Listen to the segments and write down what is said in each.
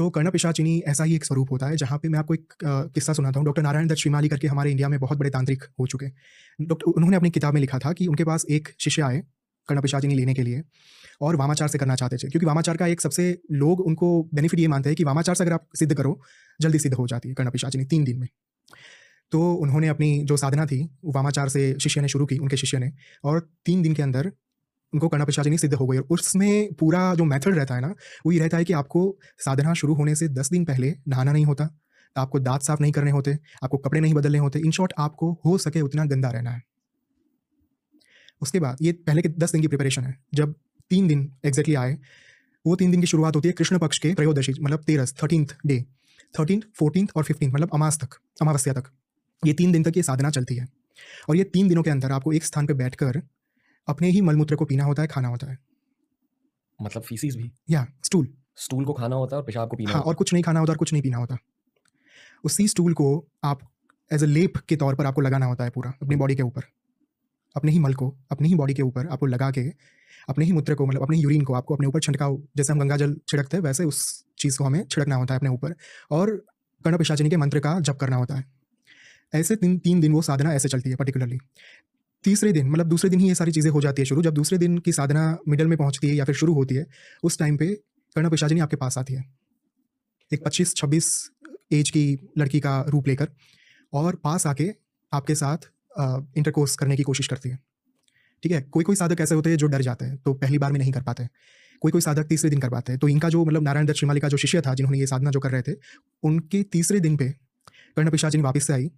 तो कर्ण पिशाचिनी ऐसा ही एक स्वरूप होता है, जहाँ पे मैं आपको एक किस्सा सुनाता हूँ। डॉक्टर नारायण दत्त श्रीमाली करके हमारे इंडिया में बहुत बड़े तांत्रिक हो चुके। उन्होंने अपनी किताब में लिखा था कि उनके पास एक शिष्य आए कर्ण पिशाचिनी लेने के लिए और वामाचार से करना चाहते थे, क्योंकि वामाचार का एक सबसे लोग उनको बेनिफिट ये मानते हैं कि वामाचार से अगर आप सिद्ध करो, जल्दी सिद्ध हो जाती है कर्ण पिशाचिनी 3 दिन में। तो उन्होंने अपनी जो साधना थी, वो वामाचार से शिष्य ने शुरू की, उनके शिष्य ने, और 3 दिन के अंदर उनको कर्ण पिशाचिनी सिद्ध हो गई। और उसमें पूरा जो मेथड रहता है ना, वो ये रहता है कि आपको साधना शुरू होने से 10 दिन पहले नहाना नहीं होता, आपको दाँत साफ नहीं करने होते, आपको कपड़े नहीं बदलने होते। इन शॉर्ट आपको हो सके उतना गंदा रहना है। उसके बाद ये पहले के 10 दिन की प्रिपरेशन है। जब 3 दिन एग्जैक्टली आए, वो 3 दिन की शुरुआत होती है कृष्ण पक्ष के त्रयोदशी, मतलब 13th डे, 13th, 14th और 15th, मतलब अमावस्या तक। ये 3 दिन तक ये साधना चलती है। और ये 3 दिनों के अंदर आपको एक स्थान पे बैठकर अपने ही मलमूत्र को पीना होता है, खाना होता है। मतलब फीसिस भी? या स्टूल। स्टूल को खाना होता है और पेशाब को पीना हाँ, होता और है। कुछ नहीं खाना होता और कुछ नहीं पीना होता। उसी स्टूल को आप एज़ अ लेप के तौर पर आपको लगाना होता है पूरा अपनी बॉडी के ऊपर। अपने ही मल को अपनी ही बॉडी के ऊपर आपको लगा के, अपने ही मूत्र को, मतलब अपने यूरिन को आपको अपने ऊपर छिड़काव, जैसे हम गंगा जल छिड़कते हैं वैसे उस चीज़ को हमें छिड़कना होता है अपने ऊपर, और कर्ण पिशाचिनी के मंत्र का जप करना होता है। ऐसे 3 दिन वो साधना ऐसे चलती है पर्टिकुलरली। तीसरे दिन, मतलब दूसरे दिन ही ये सारी चीज़ें हो जाती है शुरू। जब दूसरे दिन की साधना मिडल में पहुँचती है या फिर शुरू होती है, उस टाइम पे कर्ण पिशाचिनी आपके पास आती है, एक 25-26 एज की लड़की का रूप लेकर, और पास आके आपके साथ इंटरकोर्स करने की कोशिश करती है। ठीक है? कोई-कोई साधक ऐसे होते हैं जो डर जाते हैं, तो पहली बार में नहीं कर पाते। कोई-कोई साधक तीसरे दिन कर पाते हैं। तो इनका जो, मतलब नारायण दत्त श्रीमाली का जो शिष्य था, जिन्होंने ये साधना जो कर रहे थे, उनके तीसरे दिन पे कर्ण पिशाचिनी वापस से आई।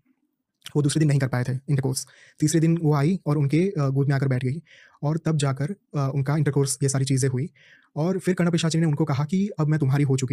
वो दूसरे दिन नहीं कर पाए थे इंटरकोर्स। तीसरे दिन वो आई और उनके गोद में आकर बैठ गई, और तब जाकर उनका इंटरकोर्स, ये सारी चीज़ें हुई। और फिर कर्ण पिशाचिनी ने उनको कहा कि अब मैं तुम्हारी हो चुकी